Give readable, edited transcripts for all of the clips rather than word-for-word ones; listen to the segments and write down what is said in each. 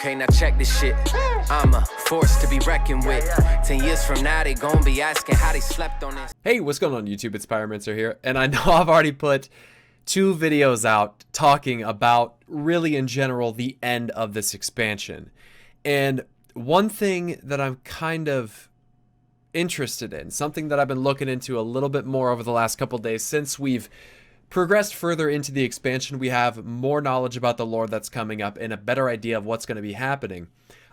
Okay, now check this shit. I'm a force to be reckoned with. 10 years from now, they gon' be asking how they slept on this. Hey, what's going on YouTube? It's Pyromancer here, and I know I've already put 2 videos out talking about, really in general, the end of this expansion. And one thing that I'm kind of interested in, something that I've been looking into a little bit more over the last couple days since we've progressed further into the expansion, we have more knowledge about the lore that's coming up and a better idea of what's going to be happening.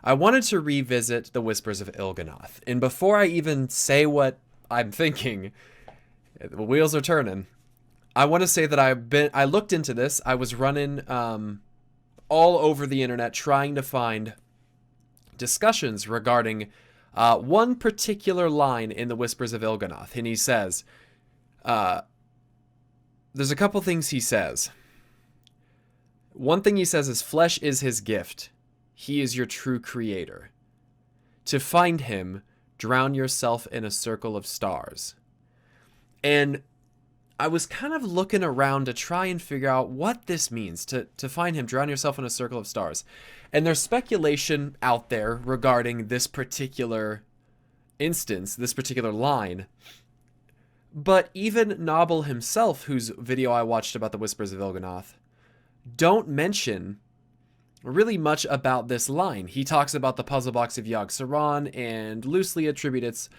I wanted to revisit the Whispers of Il'gynoth, and before I even say what I'm thinking, the wheels are turning. I want to say that I looked into this. I was running all over the internet trying to find discussions regarding one particular line in the Whispers of Il'gynoth, and he says, there's a couple things he says. One thing he says is, flesh is his gift. He is your true creator. To find him, drown yourself in a circle of stars. And I was kind of looking around to try and figure out what this means, to find him, drown yourself in a circle of stars. And there's speculation out there regarding this particular instance, this particular line. But even Noble himself, whose video I watched about the Whispers of Il'gynoth, don't mention really much about this line. He talks about the puzzle box of yogg'saron and loosely attributes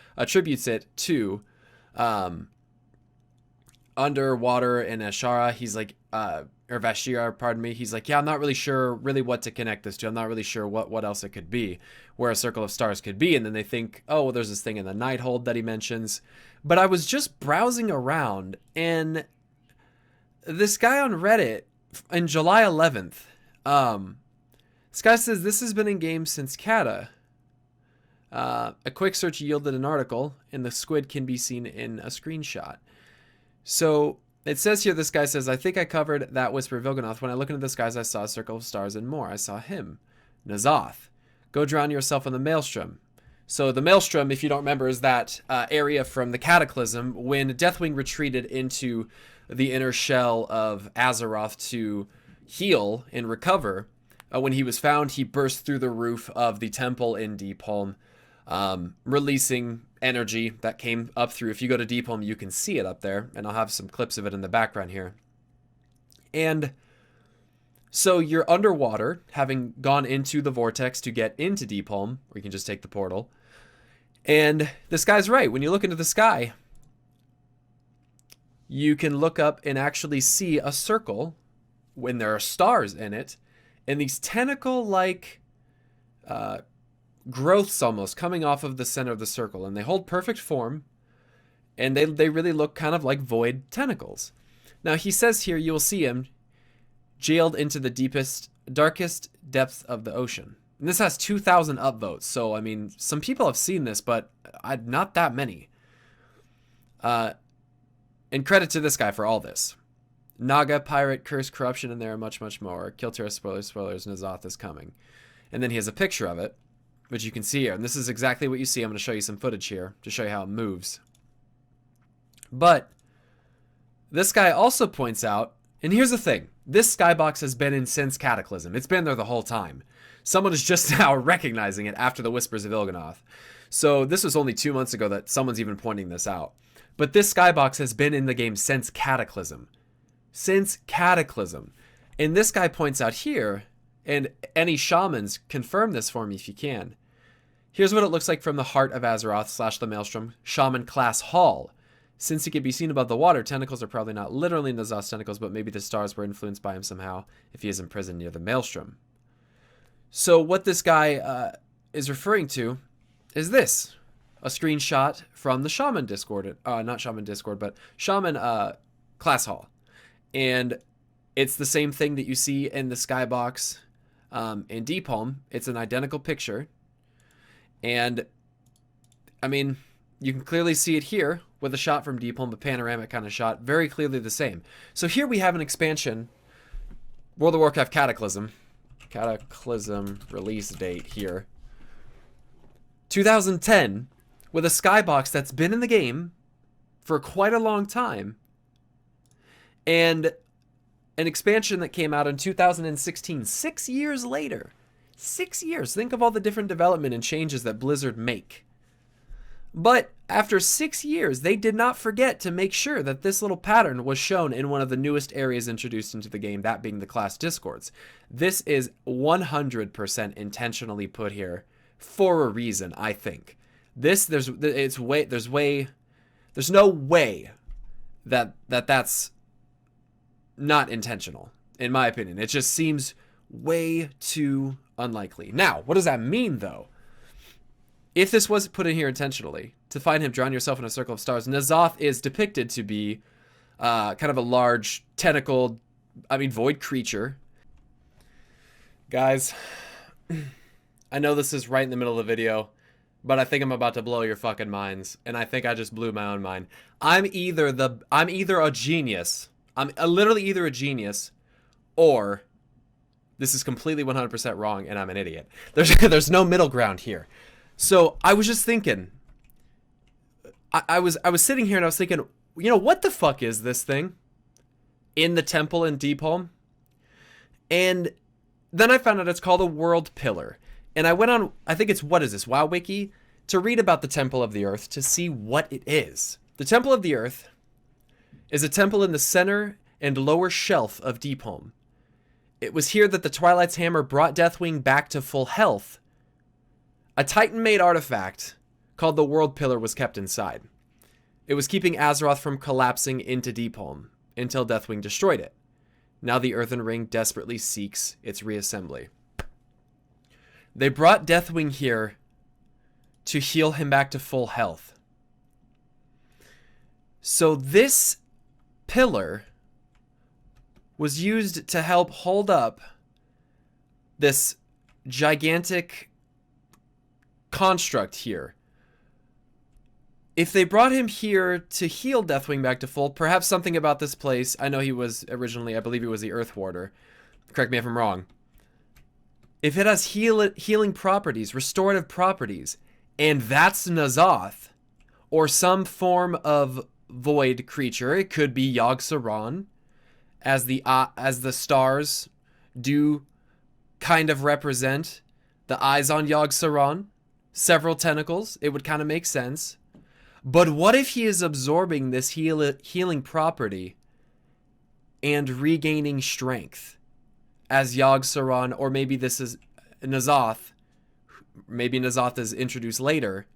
it to underwater in Ashara. He's like, or Vashira, pardon me. He's like, yeah, I'm not really sure really what to connect this to. I'm not really sure what else it could be, where a circle of stars could be. And then they think, oh, well, there's this thing in the Nighthold that he mentions. But I was just browsing around, and this guy on Reddit on July 11th, this guy says this has been in game since Kata. A quick search yielded an article, and the squid can be seen in a screenshot. So it says here, this guy says, I think I covered that Whisper of Il'gynoth. When I looked into the skies, I saw a circle of stars and more. I saw him, N'Zoth. Go drown yourself in the maelstrom. So the maelstrom, if you don't remember, is that area from the Cataclysm when Deathwing retreated into the inner shell of Azeroth to heal and recover. When he was found, he burst through the roof of the temple in Deepholm, releasing energy that came up through. If you go to Deepholm, you can see it up there, and I'll have some clips of it in the background here. And so you're underwater, having gone into the vortex to get into Deepholm, or you can just take the portal. And this guy's right. When you look into the sky, you can look up and actually see a circle when there are stars in it, and these tentacle-like growths almost coming off of the center of the circle, and they hold perfect form, and they really look kind of like void tentacles. Now he says here, you will see him jailed into the darkest depths of the ocean. And this has 2,000 upvotes, so I mean, some people have seen this, but not that many. And credit to this guy for all this. Naga, Pirate, Curse, Corruption, and there are much, much more. Kiltera, spoilers, N'Zoth is coming. And then he has a picture of it, which you can see here. And this is exactly what you see. I'm going to show you some footage here to show you how it moves. But this guy also points out, and here's the thing. This skybox has been in since Cataclysm. It's been there the whole time. Someone is just now recognizing it after the Whispers of Il'gynoth. So this was only 2 months ago that someone's even pointing this out. But this skybox has been in the game since Cataclysm. Since Cataclysm. And this guy points out here, and any shamans confirm this for me if you can. Here's what it looks like from the heart of Azeroth / the Maelstrom Shaman class hall. Since he can be seen above the water, tentacles are probably not literally N'Zoth's tentacles, but maybe the stars were influenced by him somehow if he is imprisoned near the Maelstrom. So what this guy is referring to is this. A screenshot from the Shaman Discord. Not Shaman Discord, but Shaman class hall. And it's the same thing that you see in the skybox in Deepholm. It's an identical picture. And, I mean, you can clearly see it here with a shot from Deepholm, a panoramic kind of shot. Very clearly the same. So here we have an expansion. World of Warcraft Cataclysm. Cataclysm release date here. 2010. With a skybox that's been in the game for quite a long time. And an expansion that came out in 2016, 6 years later. 6 years. Think of all the different development and changes that Blizzard make. But after 6 years, they did not forget to make sure that this little pattern was shown in one of the newest areas introduced into the game, that being the class discords. This is 100% intentionally put here for a reason, I think. There's no way that's not intentional, in my opinion. It just seems way too unlikely. Now, what does that mean, though? If this was put in here intentionally, to find him, drown yourself in a circle of stars, N'Zoth is depicted to be kind of a large, tentacled, void creature. Guys, I know this is right in the middle of the video, but I think I'm about to blow your fucking minds, and I think I just blew my own mind. I'm either a genius. I'm literally either a genius, or this is completely 100% wrong, and I'm an idiot. There's no middle ground here. So I was just thinking, I was sitting here and I was thinking, you know, what the fuck is this thing in the temple in Deepholm? And then I found out it's called a world pillar. And I went on, I think it's, what is this, WoW Wiki, to read about the Temple of the Earth to see what it is. The Temple of the Earth is a temple in the center and lower shelf of Deepholm. It was here that the Twilight's hammer brought Deathwing back to full health. A Titan-made artifact called the World Pillar was kept inside. It was keeping Azeroth from collapsing into Deepholm until Deathwing destroyed it. Now the Earthen Ring desperately seeks its reassembly. They brought Deathwing here to heal him back to full health. So this pillar was used to help hold up this gigantic construct here. If they brought him here to heal Deathwing back to full, perhaps something about this place, I know he was originally, I believe he was the Earth Warder. Correct me if I'm wrong. If it has healing properties, restorative properties, and that's N'Zoth, or some form of void creature, it could be yogg'saron, as the stars do kind of represent the eyes on yogg'saron. Several tentacles, it would kind of make sense. But what if he is absorbing this healing property and regaining strength as yogg'saron, or maybe this is N'Zoth. Maybe N'Zoth is introduced later.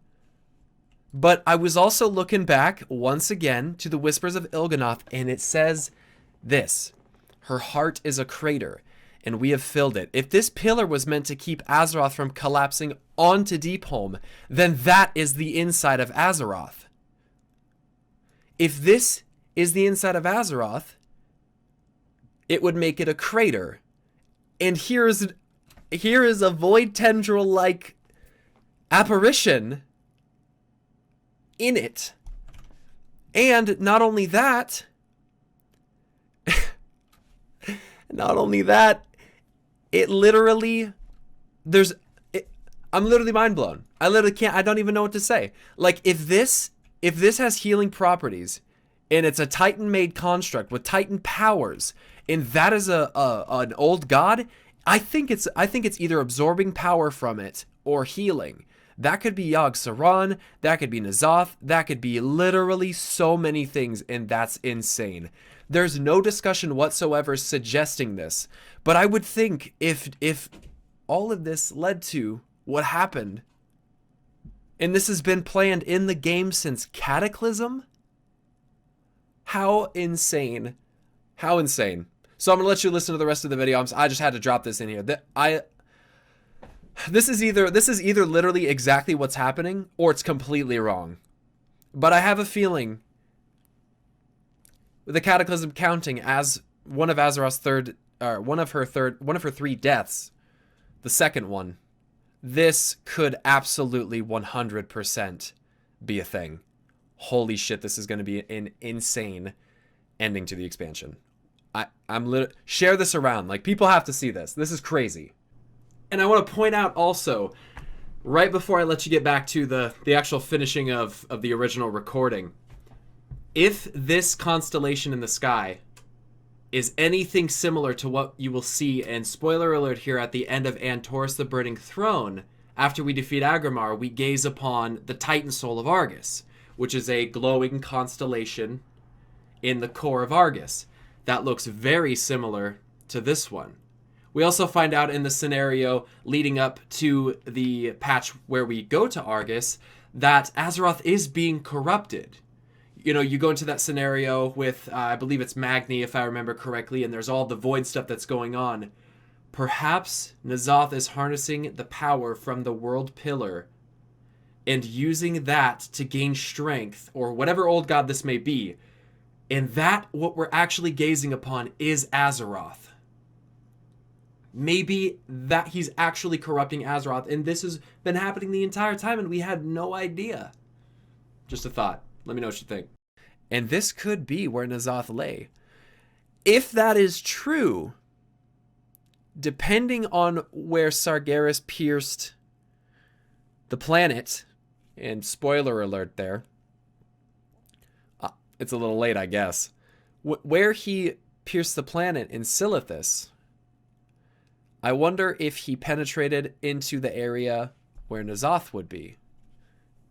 But I was also looking back once again to the Whispers of Il'gynoth, and it says this: her heart is a crater, and we have filled it. If this pillar was meant to keep Azeroth from collapsing onto Deepholm, then that is the inside of Azeroth. If this is the inside of Azeroth, it would make it a crater. And here is a void tendril-like apparition in it. And not only that, it literally, I'm literally mind blown. I don't even know what to say. Like, if this has healing properties, and it's a Titan-made construct with Titan powers, and that is an old god, I think it's either absorbing power from it or healing. That could be yogg'saron, that could be N'Zoth, that could be literally so many things, and that's insane. There's no discussion whatsoever suggesting this, but I would think if all of this led to what happened, and this has been planned in the game since Cataclysm, how insane. How insane. So I'm going to let you listen to the rest of the video. I just had to drop this in here. This is either literally exactly what's happening, or it's completely wrong. But I have a feeling, with the Cataclysm counting as one of Azeroth's one of her three deaths, the second one, this could absolutely 100% be a thing. Holy shit, this is going to be an insane ending to the expansion. Share this around. Like, people have to see this. This is crazy. And I want to point out also, right before I let you get back to the actual finishing of the original recording, if this constellation in the sky is anything similar to what you will see, and spoiler alert here, at the end of Antorus the Burning Throne. After we defeat Agrimar, we gaze upon the Titan Soul of Argus, which is a glowing constellation in the core of Argus. That looks very similar to this one. We also find out in the scenario leading up to the patch where we go to Argus that Azeroth is being corrupted. You know, you go into that scenario with, I believe it's Magni, if I remember correctly, and there's all the void stuff that's going on. Perhaps N'Zoth is harnessing the power from the World Pillar and using that to gain strength, or whatever old god this may be. And that, what we're actually gazing upon, is Azeroth. Maybe that he's actually corrupting Azeroth, and this has been happening the entire time, and we had no idea. Just a thought. Let me know what you think. And this could be where N'Zoth lay. If that is true, depending on where Sargeras pierced the planet, and spoiler alert there, it's a little late, I guess, where he pierced the planet in Silithus, I wonder if he penetrated into the area where N'Zoth would be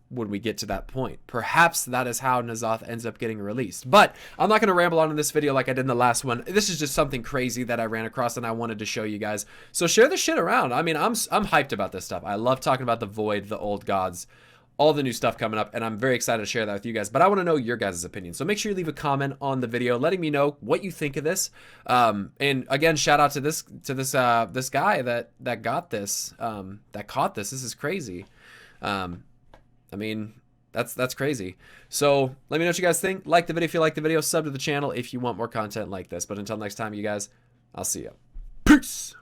when we get to that point. Perhaps that is how N'Zoth ends up getting released. But I'm not going to ramble on in this video like I did in the last one. This is just something crazy that I ran across and I wanted to show you guys. So share this shit around. I mean, I'm hyped about this stuff. I love talking about the Void, the old gods, all the new stuff coming up, and I'm very excited to share that with you guys. But I want to know your guys' opinion. So make sure you leave a comment on the video letting me know what you think of this. And again, shout out to this guy that got this, that caught this. This is crazy. I mean, that's crazy. So let me know what you guys think. Like the video if you like the video. Sub to the channel if you want more content like this. But until next time, you guys, I'll see you. Peace.